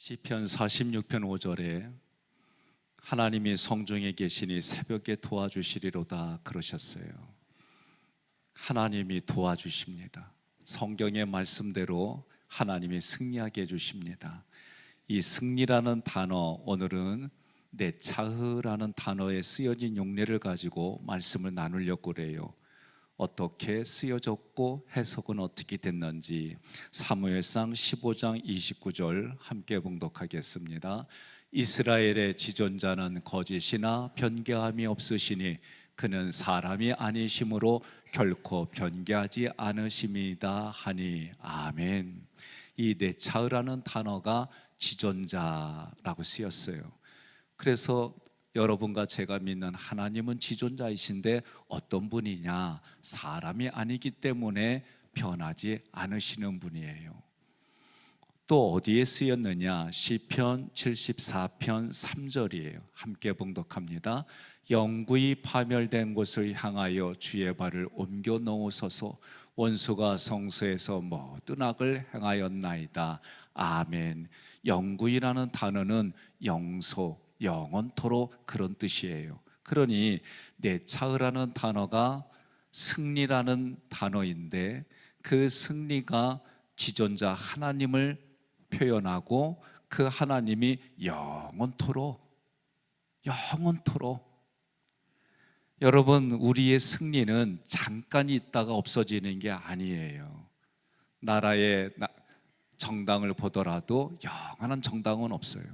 시편 46편 5절에 하나님이 성중에 계시니 새벽에 도와주시리로다 그러셨어요. 하나님이 도와주십니다. 성경의 말씀대로 하나님이 승리하게 해주십니다. 이 승리라는 단어, 오늘은 네차흐라는 단어에 쓰여진 용례를 가지고 말씀을 나누려고 그래요. 어떻게 쓰여졌고 해석은 어떻게 됐는지 사무엘상 15장 29절 함께 봉독하겠습니다. 이스라엘의 지존자는 거짓이나 변개함이 없으시니 그는 사람이 아니심으로 결코 변개하지 않으심이다 하니 아멘. 이 네차흐라는 단어가 지존자라고 쓰였어요. 그래서 여러분과 제가 믿는 하나님은 지존자이신데 어떤 분이냐? 사람이 아니기 때문에 변하지 않으시는 분이에요. 또 어디에 쓰였느냐? 시편 74편 3절이에요. 함께 봉독합니다. 영구히 파멸된 곳을 향하여 주의 발을 옮겨 놓으소서. 원수가 성소에서 모든 악을 행하였나이다. 아멘. 영구히라는 단어는 영소, 영원토록 그런 뜻이에요. 그러니 네차흐라는 단어가 승리라는 단어인데 그 승리가 지존자 하나님을 표현하고 그 하나님이 영원토록 여러분, 우리의 승리는 잠깐 있다가 없어지는 게 아니에요. 나라의 정당을 보더라도 영원한 정당은 없어요.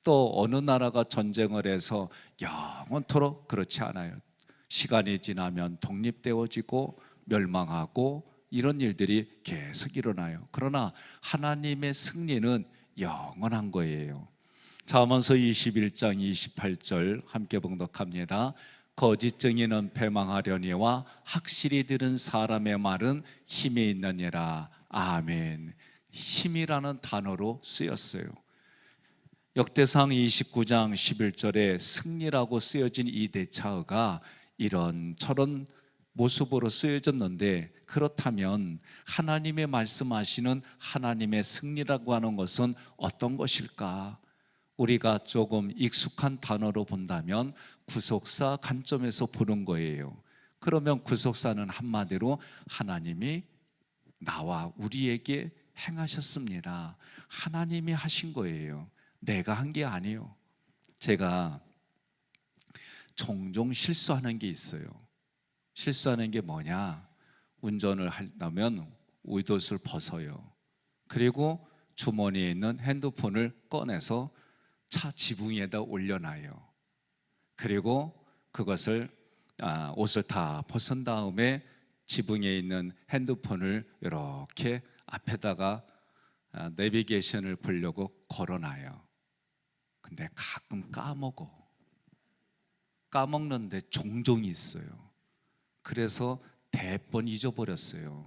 또 어느 나라가 전쟁을 해서 영원토록 그렇지 않아요. 시간이 지나면 독립되어지고 멸망하고 이런 일들이 계속 일어나요. 그러나 하나님의 승리는 영원한 거예요. 잠언서 21장 28절 함께 봉독합니다. 거짓 증인은 패망하려니와 확실히 들은 사람의 말은 힘이 있느니라. 아멘. 힘이라는 단어로 쓰였어요. 역대상 29장 11절에 승리라고 쓰여진 이 네차흐가 이런저런 모습으로 쓰여졌는데, 그렇다면 하나님의 말씀하시는 하나님의 승리라고 하는 것은 어떤 것일까? 우리가 조금 익숙한 단어로 본다면 구속사 관점에서 보는 거예요. 그러면 구속사는 한마디로 하나님이 나와 우리에게 행하셨습니다. 하나님이 하신 거예요. 내가 한 게 아니에요. 제가 종종 실수하는 게 있어요. 실수하는 게 뭐냐? 운전을 하려면 우이옷을 벗어요. 그리고 주머니에 있는 핸드폰을 꺼내서 차 지붕에다 올려놔요. 그리고 그것을 옷을 다 벗은 다음에 지붕에 있는 핸드폰을 이렇게 앞에다가 내비게이션을 보려고 걸어놔요. 근데 가끔 까먹는데 종종 있어요. 그래서 대번 잊어버렸어요.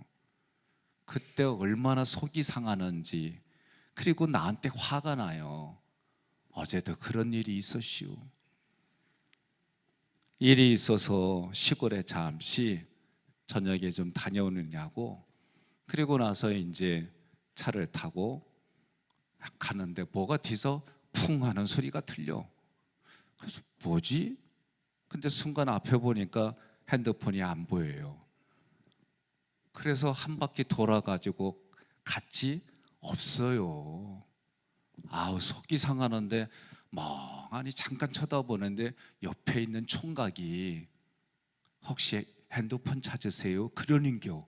그때 얼마나 속이 상하는지. 그리고 나한테 화가 나요. 어제도 그런 일이 있었시오. 일이 있어서 시골에 잠시 저녁에 좀 다녀오느냐고. 그리고 나서 이제 차를 타고 가는데 뭐가 뒤에서 쿵 하는 소리가 들려. 그래서 뭐지? 근데 순간 앞에 보니까 핸드폰이 안 보여요. 그래서 한 바퀴 돌아가지고 갔지? 없어요. 아우, 속이 상하는데 멍하니 잠깐 쳐다보는데 옆에 있는 총각이 혹시 핸드폰 찾으세요? 그러는겨.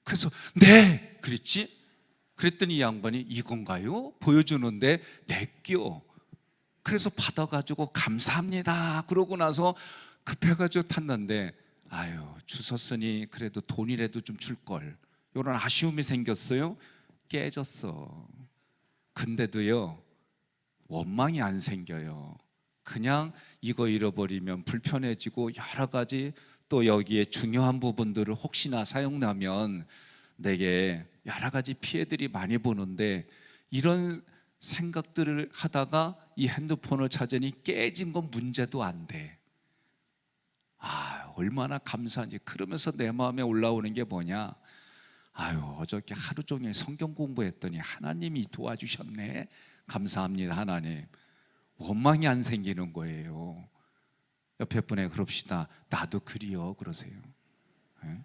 그래서 네! 그랬지? 그랬더니 이 양반이 이건가요? 보여주는데 내껴. 그래서 받아가지고 감사합니다 그러고 나서 급해가지고 탔는데 아유, 주웠으니 그래도 돈이라도 좀 줄걸, 이런 아쉬움이 생겼어요. 깨졌어. 근데도요, 원망이 안 생겨요. 그냥 이거 잃어버리면 불편해지고 여러 가지, 또 여기에 중요한 부분들을 혹시나 사용나면 내게 여러 가지 피해들이 많이 보는데, 이런 생각들을 하다가 이 핸드폰을 찾으니 깨진 건 문제도 안 돼. 얼마나 감사한지. 그러면서 내 마음에 올라오는 게 뭐냐? 아유, 어저께 하루 종일 성경 공부했더니 하나님이 도와주셨네. 감사합니다, 하나님. 원망이 안 생기는 거예요. 옆에 분에 그럽시다. 나도 그리요, 그러세요. 네?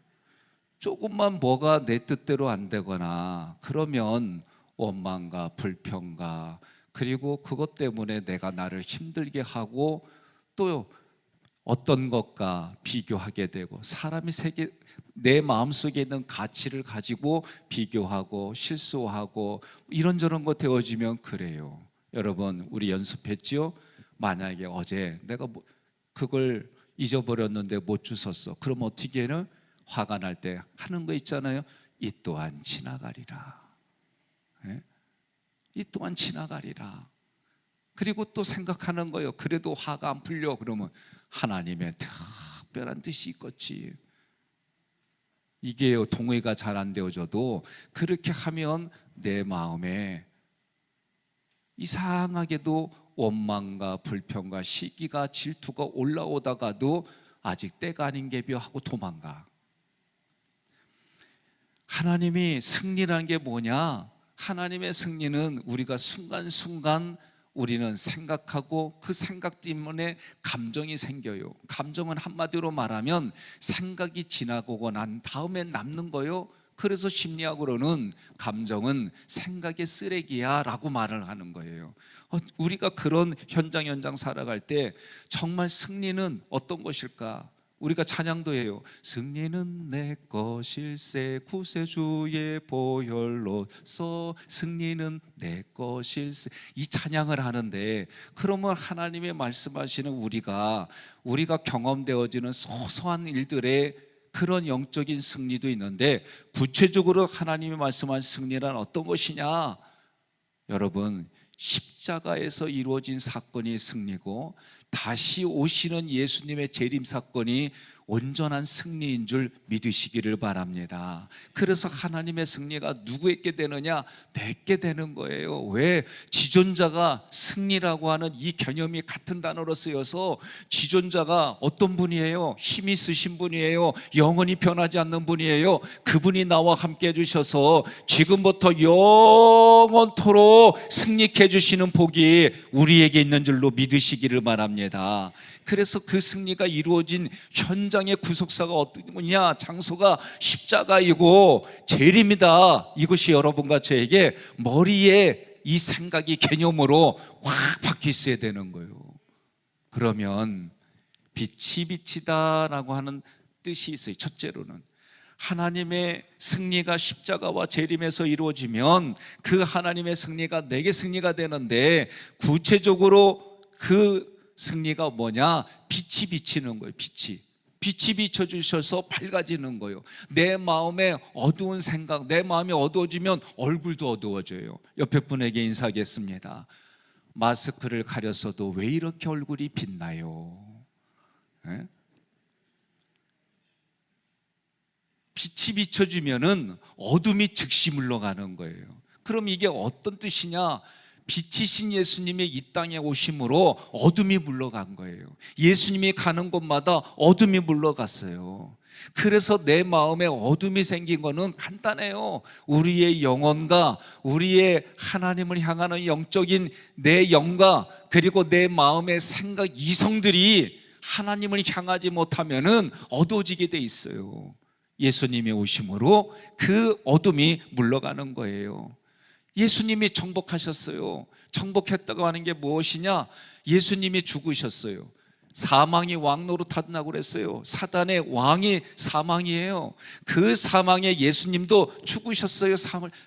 조금만 뭐가 내 뜻대로 안 되거나 그러면 원망과 불평과, 그리고 그것 때문에 내가 나를 힘들게 하고 또 어떤 것과 비교하게 되고, 사람이 내 마음속에 있는 가치를 가지고 비교하고 실수하고 이런저런 거 되어지면 그래요. 여러분, 우리 연습했지요? 만약에 어제 내가 그걸 잊어버렸는데 못 주웠어. 그럼 어떻게 해요? 화가 날 때 하는 거 있잖아요. 이 또한 지나가리라. 네? 이 또한 지나가리라. 그리고 또 생각하는 거예요. 그래도 화가 안 풀려. 그러면 하나님의 특별한 뜻이 있겠지. 이게요, 동의가 잘 안 되어져도 그렇게 하면 내 마음에 이상하게도 원망과 불평과 시기가 질투가 올라오다가도 아직 때가 아닌 게벼 하고 도망가. 하나님이 승리라는 게 뭐냐? 하나님의 승리는 우리가 순간순간 우리는 생각하고 그 생각 때문에 감정이 생겨요. 감정은 한마디로 말하면 생각이 지나고 난 다음에 남는 거요. 그래서 심리학으로는 감정은 생각의 쓰레기야 라고 말을 하는 거예요. 우리가 그런 현장 살아갈 때 정말 승리는 어떤 것일까? 우리가 찬양도 해요. 승리는 내 것일세 구세주의 보혈로서 승리는 내 것일세. 이 찬양을 하는데, 그러면 하나님의 말씀하시는 우리가 경험되어지는 소소한 일들의 그런 영적인 승리도 있는데, 구체적으로 하나님이 말씀한 승리란 어떤 것이냐? 여러분, 십자가에서 이루어진 사건이 승리고 다시 오시는 예수님의 재림 사건이 온전한 승리인 줄 믿으시기를 바랍니다. 그래서 하나님의 승리가 누구에게 되느냐? 내게 되는 거예요. 왜? 지존자가 승리라고 하는 이 개념이 같은 단어로 쓰여서, 지존자가 어떤 분이에요? 힘이 있으신 분이에요. 영원히 변하지 않는 분이에요. 그분이 나와 함께 해주셔서 지금부터 영원토록 승리케 해주시는 복이 우리에게 있는 줄로 믿으시기를 바랍니다. 그래서 그 승리가 이루어진 현장의 구속사가 어떠냐? 장소가 십자가이고 재림이다. 이것이 여러분과 저에게 머리에 이 생각이 개념으로 확 박혀 있어야 되는 거예요. 그러면 빛이 비치다라고 하는 뜻이 있어요. 첫째로는 하나님의 승리가 십자가와 재림에서 이루어지면 그 하나님의 승리가 내게 승리가 되는데, 구체적으로 그 승리가 뭐냐? 빛이 비치는 거예요. 빛이 비춰주셔서 밝아지는 거예요. 내 마음에 어두운 생각, 내 마음이 어두워지면 얼굴도 어두워져요. 옆에 분에게 인사하겠습니다. 마스크를 가렸어도 왜 이렇게 얼굴이 빛나요? 네? 빛이 비춰지면은 어둠이 즉시 물러가는 거예요. 그럼 이게 어떤 뜻이냐? 빛이신 예수님이 이 땅에 오심으로 어둠이 물러간 거예요. 예수님이 가는 곳마다 어둠이 물러갔어요. 그래서 내 마음에 어둠이 생긴 거는 간단해요. 우리의 영혼과 우리의 하나님을 향하는 영적인 내 영과, 그리고 내 마음의 생각, 이성들이 하나님을 향하지 못하면은 어두워지게 돼 있어요. 예수님이 오심으로 그 어둠이 물러가는 거예요. 예수님이 정복하셨어요. 정복했다고 하는 게 무엇이냐? 예수님이 죽으셨어요. 사망이 왕 노릇한다고 그랬어요. 사단의 왕이 사망이에요. 그 사망에 예수님도 죽으셨어요.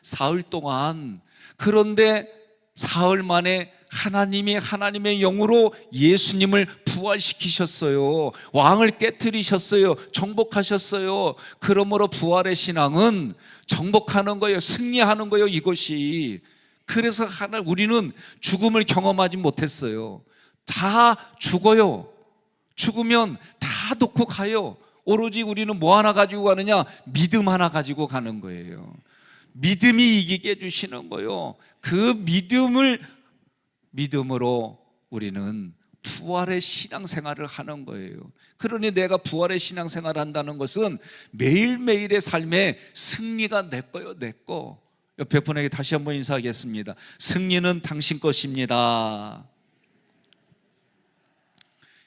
사흘 동안. 그런데 사흘 만에 하나님이 하나님의 영으로 예수님을 부활시키셨어요. 왕을 깨트리셨어요. 정복하셨어요. 그러므로 부활의 신앙은 정복하는 거예요. 승리하는 거예요. 이것이. 그래서 우리는 죽음을 경험하지 못했어요. 다 죽어요. 죽으면 다 놓고 가요. 오로지 우리는 뭐 하나 가지고 가느냐? 믿음 하나 가지고 가는 거예요. 믿음이 이기게 해주시는 거예요. 그 믿음으로 우리는 부활의 신앙생활을 하는 거예요. 그러니 내가 부활의 신앙생활을 한다는 것은 매일매일의 삶의 승리가 내 거예요, 내 거. 옆에 분에게 다시 한번 인사하겠습니다. 승리는 당신 것입니다.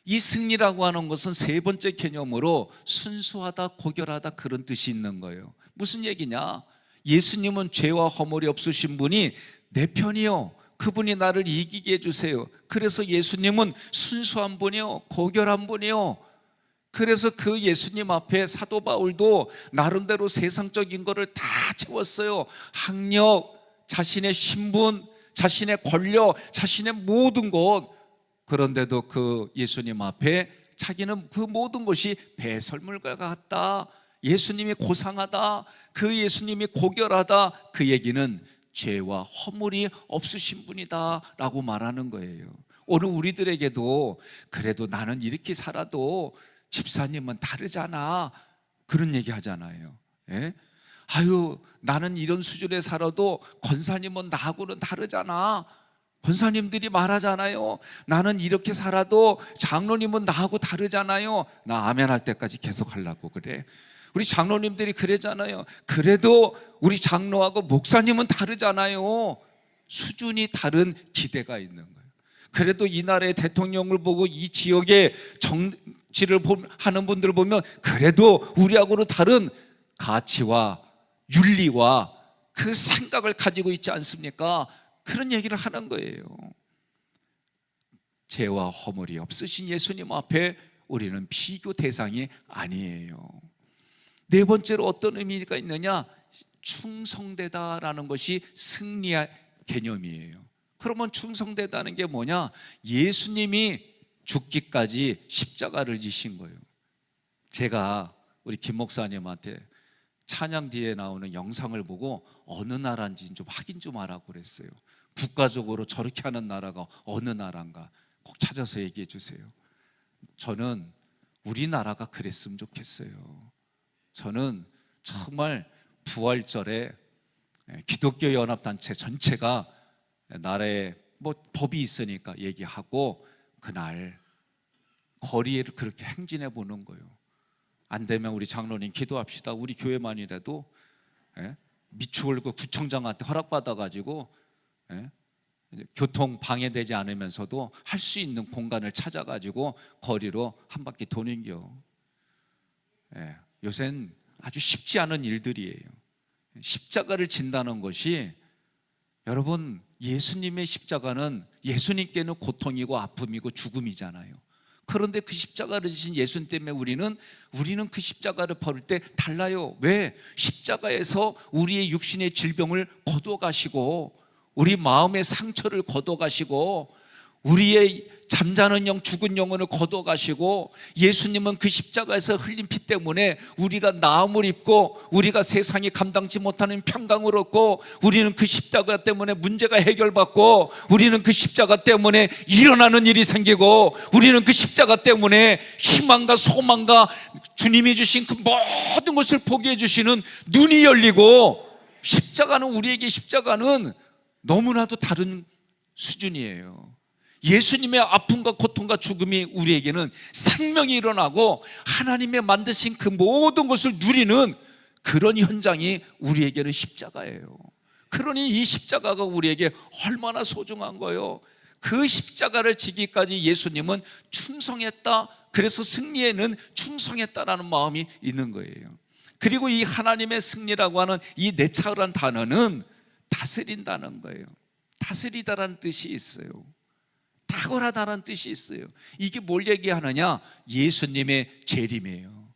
이 승리라고 하는 것은 세 번째 개념으로 순수하다, 고결하다, 그런 뜻이 있는 거예요. 무슨 얘기냐? 예수님은 죄와 허물이 없으신 분이 내 편이요, 그분이 나를 이기게 해주세요. 그래서 예수님은 순수한 분이요, 고결한 분이요. 그래서 그 예수님 앞에 사도 바울도 나름대로 세상적인 거를 다 채웠어요. 학력, 자신의 신분, 자신의 권력, 자신의 모든 것. 그런데도 그 예수님 앞에 자기는 그 모든 것이 배설물과 같다, 예수님이 고상하다, 그 예수님이 고결하다, 그 얘기는 죄와 허물이 없으신 분이다 라고 말하는 거예요. 오늘 우리들에게도 그래도 나는 이렇게 살아도 집사님은 다르잖아, 그런 얘기 하잖아요. 예? 아유, 나는 이런 수준에 살아도 권사님은 나하고는 다르잖아. 권사님들이 말하잖아요. 나는 이렇게 살아도 장로님은 나하고 다르잖아요. 나 아멘 할 때까지 계속 하려고 그래. 우리 장로님들이 그러잖아요. 그래도 우리 장로하고 목사님은 다르잖아요. 수준이 다른 기대가 있는 거예요. 그래도 이 나라의 대통령을 보고 이 지역의 정치를 하는 분들을 보면 그래도 우리하고는 다른 가치와 윤리와 그 생각을 가지고 있지 않습니까? 그런 얘기를 하는 거예요. 죄와 허물이 없으신 예수님 앞에 우리는 비교 대상이 아니에요. 네 번째로 어떤 의미가 있느냐? 충성되다라는 것이 승리의 개념이에요. 그러면 충성되다는 게 뭐냐? 예수님이 죽기까지 십자가를 지신 거예요. 제가 우리 김 목사님한테 찬양 뒤에 나오는 영상을 보고 어느 나라인지 좀 확인 좀 하라고 그랬어요. 국가적으로 저렇게 하는 나라가 어느 나라인가 꼭 찾아서 얘기해 주세요. 저는 우리나라가 그랬으면 좋겠어요. 저는 정말 부활절에 기독교 연합단체 전체가 나라에 뭐 법이 있으니까 얘기하고 그날 거리에를 그렇게 행진해 보는 거예요. 안 되면 우리 장로님 기도합시다. 우리 교회만이라도 미추홀 그 구청장한테 허락받아 가지고 교통 방해되지 않으면서도 할 수 있는 공간을 찾아 가지고 거리로 한 바퀴 도는겨. 요새는 아주 쉽지 않은 일들이에요. 십자가를 진다는 것이, 여러분, 예수님의 십자가는 예수님께는 고통이고 아픔이고 죽음이잖아요. 그런데 그 십자가를 지신 예수님 때문에 우리는 그 십자가를 버릴 때 달라요. 왜? 십자가에서 우리의 육신의 질병을 거둬가시고 우리 마음의 상처를 거둬가시고 우리의 잠자는 영, 죽은 영혼을 거둬가시고, 예수님은 그 십자가에서 흘린 피 때문에 우리가 나음을 입고 우리가 세상이 감당치 못하는 평강을 얻고, 우리는 그 십자가 때문에 문제가 해결받고, 우리는 그 십자가 때문에 일어나는 일이 생기고, 우리는 그 십자가 때문에 희망과 소망과 주님이 주신 그 모든 것을 포기해 주시는 눈이 열리고, 십자가는 너무나도 다른 수준이에요. 예수님의 아픔과 고통과 죽음이 우리에게는 생명이 일어나고 하나님의 만드신 그 모든 것을 누리는 그런 현장이 우리에게는 십자가예요. 그러니 이 십자가가 우리에게 얼마나 소중한 거예요. 그 십자가를 지기까지 예수님은 충성했다. 그래서 승리에는 충성했다라는 마음이 있는 거예요. 그리고 이 하나님의 승리라고 하는 이 내차으란 단어는 다스린다는 거예요. 다스리다라는 뜻이 있어요. 탁월하다라는 뜻이 있어요. 이게 뭘 얘기하느냐? 예수님의 재림이에요.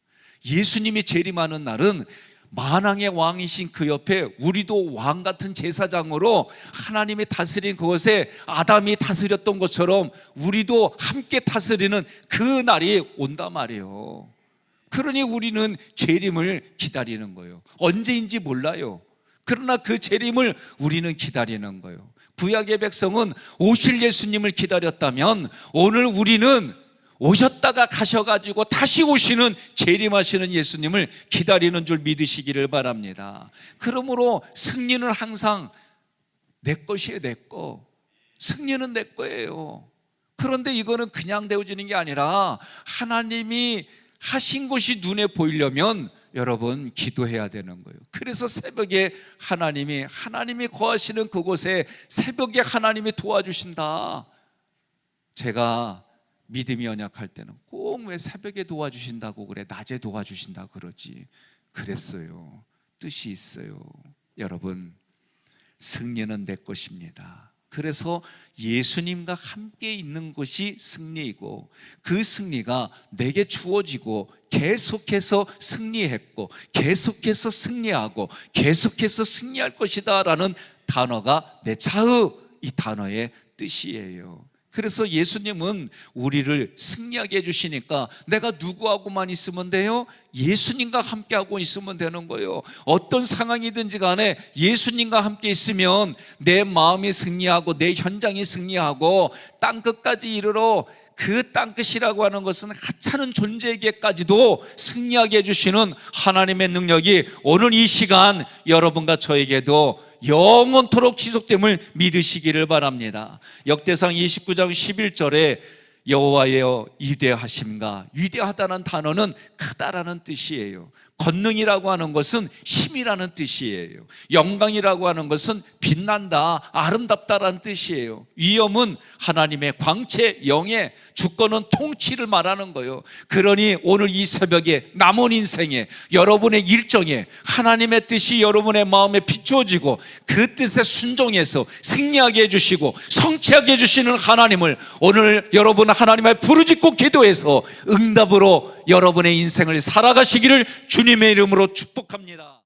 예수님이 재림하는 날은 만왕의 왕이신 그 옆에 우리도 왕 같은 제사장으로 하나님이 다스린 그것에 아담이 다스렸던 것처럼 우리도 함께 다스리는 그 날이 온단 말이에요. 그러니 우리는 재림을 기다리는 거예요. 언제인지 몰라요. 그러나 그 재림을 우리는 기다리는 거예요. 구약의 백성은 오실 예수님을 기다렸다면 오늘 우리는 오셨다가 가셔가지고 다시 오시는 재림하시는 예수님을 기다리는 줄 믿으시기를 바랍니다. 그러므로 승리는 항상 내 것이에요. 내 거. 승리는 내 거예요. 그런데 이거는 그냥 되어지는 게 아니라 하나님이 하신 것이 눈에 보이려면 여러분 기도해야 되는 거예요. 그래서 새벽에 하나님이 거하시는 그곳에 새벽에 하나님이 도와주신다. 제가 믿음이 연약할 때는 꼭 왜 새벽에 도와주신다고 그래, 낮에 도와주신다 그러지, 그랬어요. 뜻이 있어요. 여러분, 승리는 내 것입니다. 그래서 예수님과 함께 있는 것이 승리이고, 그 승리가 내게 주어지고 계속해서 승리했고 계속해서 승리하고 계속해서 승리할 것이다 라는 단어가 내 차의 이 단어의 뜻이에요. 그래서 예수님은 우리를 승리하게 해주시니까 내가 누구하고만 있으면 돼요? 예수님과 함께하고 있으면 되는 거예요. 어떤 상황이든지 간에 예수님과 함께 있으면 내 마음이 승리하고 내 현장이 승리하고 땅끝까지 이르러, 그 땅끝이라고 하는 것은 하찮은 존재에게까지도 승리하게 해주시는 하나님의 능력이 오늘 이 시간 여러분과 저에게도 영원토록 지속됨을 믿으시기를 바랍니다. 역대상 29장 11절에 여호와여 위대하심과, 위대하다는 단어는 크다라는 뜻이에요. 권능이라고 하는 것은 힘이라는 뜻이에요. 영광이라고 하는 것은 빛난다, 아름답다라는 뜻이에요. 위엄은 하나님의 광채, 영의, 주권은 통치를 말하는 거예요. 그러니 오늘 이 새벽에 남은 인생에, 여러분의 일정에 하나님의 뜻이 여러분의 마음에 비추어지고 그 뜻에 순종해서 승리하게 해주시고 성취하게 해주시는 하나님을 오늘 여러분 하나님의 부르짖고 기도해서 응답으로 여러분의 인생을 살아가시기를 주님의 이름으로 축복합니다.